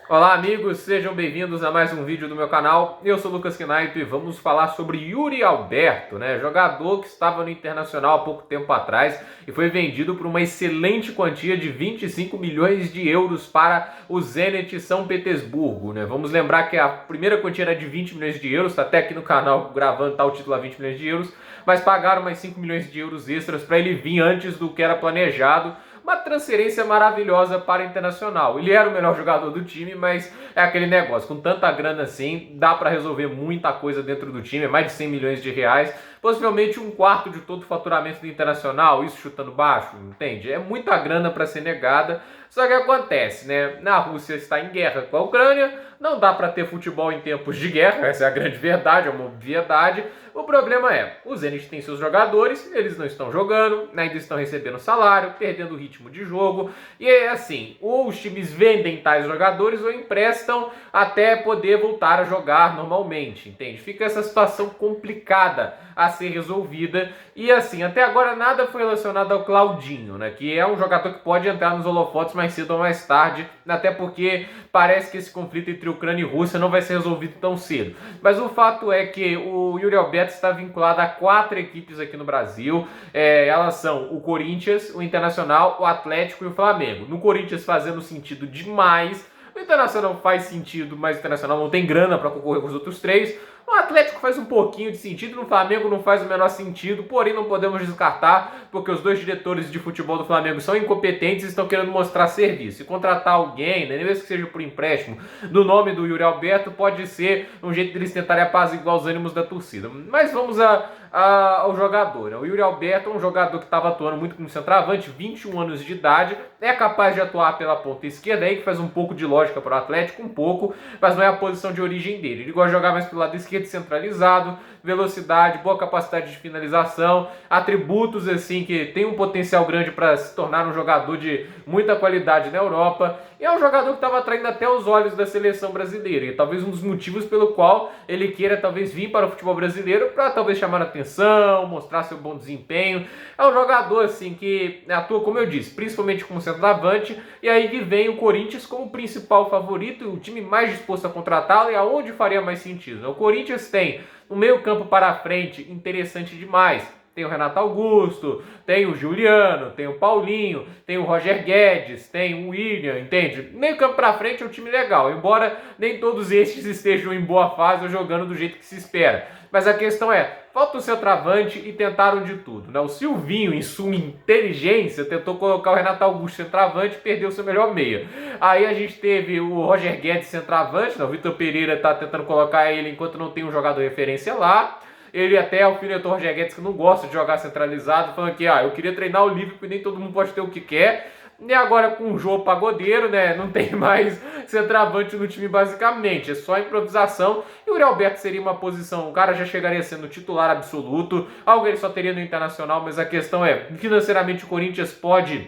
Olá amigos, sejam bem-vindos a mais um vídeo do meu canal. Eu sou o Lucas Knipe e vamos falar sobre Yuri Alberto, jogador que estava no Internacional há pouco tempo atrás e foi vendido por uma excelente quantia de 25 milhões de euros para o Zenit São Petersburgo. Vamos lembrar que a primeira quantia era de 20 milhões de euros, está até aqui no canal gravando, está o título a 20 milhões de euros, mas pagaram mais 5 milhões de euros extras para ele vir antes do que era planejado. Uma transferência maravilhosa para o Internacional. Ele era o melhor jogador do time, mas é aquele negócio, com tanta grana assim, dá para resolver muita coisa dentro do time, é mais de 100 milhões de reais, possivelmente um quarto de todo o faturamento do Internacional, isso chutando baixo, entende? É muita grana para ser negada, só que acontece, Na Rússia está em guerra com a Ucrânia, não dá para ter futebol em tempos de guerra, essa é a grande verdade, é uma obviedade. O problema é, o Zenit tem seus jogadores, eles não estão jogando, ainda estão recebendo salário, perdendo o ritmo de jogo, e é assim, ou os times vendem tais jogadores ou emprestam até poder voltar a jogar normalmente, entende? Fica essa situação complicada a ser resolvida, e assim, até agora nada foi relacionado ao Claudinho, que é um jogador que pode entrar nos holofotes mais cedo ou mais tarde, até porque parece que esse conflito entre Ucrânia e Rússia não vai ser resolvido tão cedo. Mas o fato é que o Yuri Alberto está vinculado a 4 equipes aqui no Brasil. Elas são o Corinthians, o Internacional, o Atlético e o Flamengo. No Corinthians fazendo sentido demais. O Internacional faz sentido, mas o Internacional não tem grana para concorrer com os outros três. O Atlético faz um pouquinho de sentido, no Flamengo não faz o menor sentido, porém não podemos descartar, porque os dois diretores de futebol do Flamengo são incompetentes e estão querendo mostrar serviço. E contratar alguém, nem mesmo que seja por empréstimo, no nome do Yuri Alberto, pode ser um jeito deles tentarem apaziguar os ânimos da torcida. Mas vamos ao jogador. O Yuri Alberto é um jogador que estava atuando muito como centroavante, 21 anos de idade, é capaz de atuar pela ponta esquerda, aí que faz um pouco de lógica para o Atlético, um pouco, mas não é a posição de origem dele. Ele gosta de jogar mais pelo lado esquerdo, centralizado, velocidade, boa capacidade de finalização, atributos assim que tem um potencial grande para se tornar um jogador de muita qualidade na Europa, e é um jogador que estava atraindo até os olhos da seleção brasileira, e talvez um dos motivos pelo qual ele queira talvez vir para o futebol brasileiro para talvez chamar a atenção, mostrar seu bom desempenho. É um jogador assim que atua, como eu disse, principalmente como centroavante, e aí que vem o Corinthians como principal favorito, o time mais disposto a contratá-lo e aonde faria mais sentido. O Corinthians tem um meio campo para frente interessante demais. Tem o Renato Augusto, tem o Juliano, tem o Paulinho, tem o Roger Guedes, tem o William, entende? Meio campo para frente é um time legal, embora nem todos estes estejam em boa fase ou jogando do jeito que se espera. Mas a questão é, falta o centroavante e tentaram de tudo. O Silvinho, em sua inteligência, tentou colocar o Renato Augusto centroavante e perdeu seu melhor meia. Aí a gente teve o Roger Guedes centroavante, o Vitor Pereira está tentando colocar ele enquanto não tem um jogador referência lá. Ele até alfinetou o Roger Guedes, que não gosta de jogar centralizado, falando que eu queria treinar o Liverpool e nem todo mundo pode ter o que quer. E agora com o Jô Pagodeiro, não tem mais centroavante no time basicamente, é só improvisação. E o Yuri Alberto seria uma posição, o cara já chegaria sendo titular absoluto, algo que ele só teria no Internacional, mas a questão é, financeiramente o Corinthians pode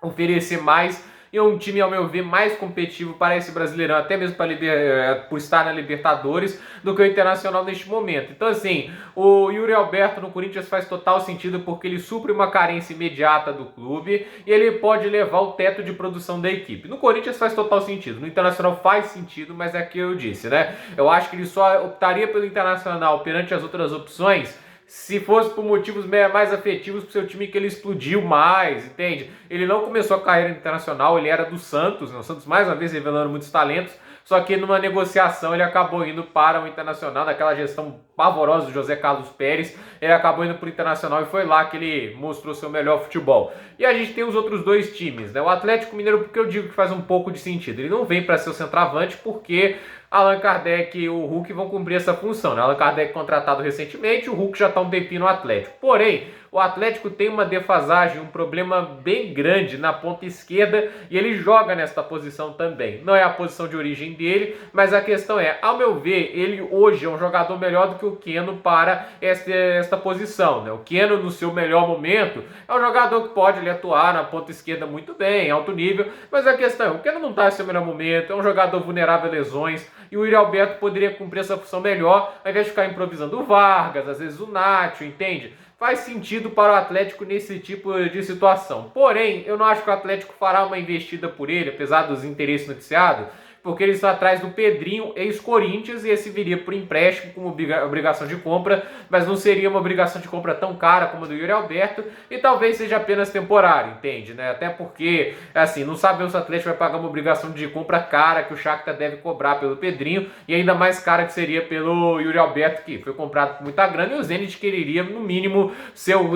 oferecer mais, e é um time, ao meu ver, mais competitivo para esse Brasileirão, até mesmo por estar na Libertadores, do que o Internacional neste momento. Então, assim, o Yuri Alberto no Corinthians faz total sentido porque ele supre uma carência imediata do clube e ele pode levar o teto de produção da equipe. No Corinthians faz total sentido, no Internacional faz sentido, mas é o que eu disse, Eu acho que ele só optaria pelo Internacional perante as outras opções se fosse por motivos mais afetivos pro seu time, que ele explodiu mais, entende? Ele não começou a carreira internacional, ele era do Santos, O Santos mais uma vez revelando muitos talentos, só que numa negociação ele acabou indo para o Internacional, naquela gestão pavorosa do José Carlos Pérez, ele acabou indo para o Internacional e foi lá que ele mostrou seu melhor futebol. E a gente tem os outros dois times, O Atlético Mineiro, porque eu digo que faz um pouco de sentido, ele não vem para ser o centroavante porque Allan Kardec e o Hulk vão cumprir essa função, Allan Kardec contratado recentemente, o Hulk já está um tempinho no Atlético. Porém, o Atlético tem uma defasagem, um problema bem grande na ponta esquerda e ele joga nesta posição também. Não é a posição de origem dele, mas a questão é, ao meu ver, ele hoje é um jogador melhor do que o Keno para esta posição. O Keno, no seu melhor momento, é um jogador que pode atuar na ponta esquerda muito bem, alto nível, mas a questão é, o Keno não está em seu melhor momento, é um jogador vulnerável a lesões, e o Yuri Alberto poderia cumprir essa função melhor, ao invés de ficar improvisando o Vargas, às vezes o Nacho, entende? Faz sentido para o Atlético nesse tipo de situação. Porém, eu não acho que o Atlético fará uma investida por ele, apesar dos interesses noticiados, porque eles estão atrás do Pedrinho, ex-Corinthians, e esse viria por empréstimo como obrigação de compra, mas não seria uma obrigação de compra tão cara como a do Yuri Alberto, e talvez seja apenas temporário, entende, né? Até porque, assim, não sabemos se o Atlético vai pagar uma obrigação de compra cara que o Shakhtar deve cobrar pelo Pedrinho, e ainda mais cara que seria pelo Yuri Alberto, que foi comprado por muita grana, e o Zenit quereria, no mínimo, seu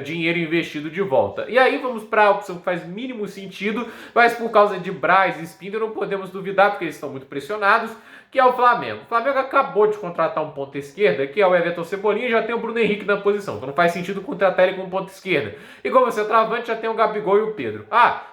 dinheiro investido de volta. E aí vamos para a opção que faz mínimo sentido, mas por causa de Braz e Spindler não podemos duvidar, porque eles estão muito pressionados, que é o Flamengo. O Flamengo acabou de contratar um ponta esquerda, que é o Everton Cebolinha, e já tem o Bruno Henrique na posição, então não faz sentido contratar ele como ponta esquerda. E como centroavante já tem o Gabigol e o Pedro.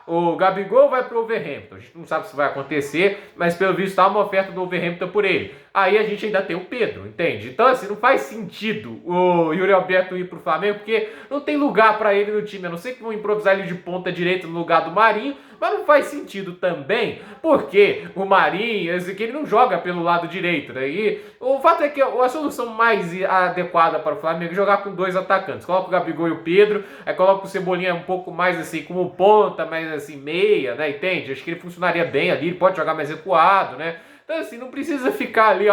O Gabigol vai pro Wolverhampton, a gente não sabe se vai acontecer, mas pelo visto há uma oferta do Wolverhampton por ele. Aí a gente ainda tem o Pedro, entende? Então assim, não faz sentido o Yuri Alberto ir pro Flamengo, porque não tem lugar para ele no time, a não ser que vão improvisar ele de ponta direita no lugar do Marinho, mas não faz sentido também, porque o Marinho, que ele não joga pelo lado direito, né? E o fato é que a solução mais adequada para o Flamengo é jogar com dois atacantes. Coloca o Gabigol e o Pedro, aí coloca o Cebolinha um pouco mais assim, como ponta, mais assim, meia, né? Entende? Acho que ele funcionaria bem ali, ele pode jogar mais recuado, né? Então assim, não precisa ficar ali,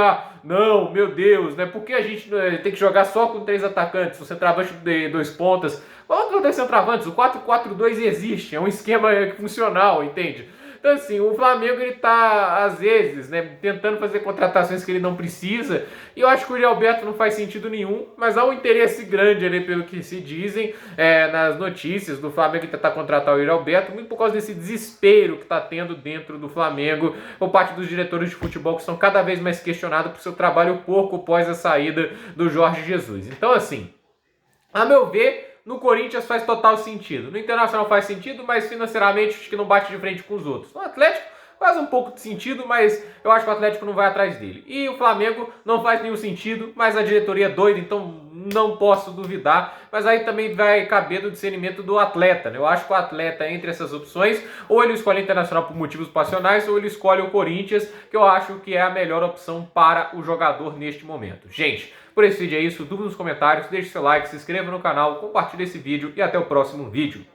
não, meu Deus, né? Porque a gente tem que jogar só com três atacantes, o centroavante de dois pontas. Coloca dois centroavantes, o 4-4-2 existe, é um esquema funcional, entende? Então assim, o Flamengo ele tá, às vezes, né, tentando fazer contratações que ele não precisa, e eu acho que o Yuri Alberto não faz sentido nenhum, mas há um interesse grande ali pelo que se dizem nas notícias do Flamengo tentar contratar o Yuri Alberto, muito por causa desse desespero que está tendo dentro do Flamengo, por parte dos diretores de futebol que são cada vez mais questionados por seu trabalho porco após a saída do Jorge Jesus. Então assim, a meu ver, no Corinthians faz total sentido. No Internacional faz sentido, mas financeiramente acho que não bate de frente com os outros. No Atlético faz um pouco de sentido, mas eu acho que o Atlético não vai atrás dele. E o Flamengo não faz nenhum sentido, mas a diretoria é doida, então não posso duvidar. Mas aí também vai caber do discernimento do atleta, né? Eu acho que o atleta, entre essas opções, ou ele escolhe o Internacional por motivos passionais, ou ele escolhe o Corinthians, que eu acho que é a melhor opção para o jogador neste momento. Gente, por esse vídeo é isso, dúvida nos comentários, deixe seu like, se inscreva no canal, compartilhe esse vídeo e até o próximo vídeo.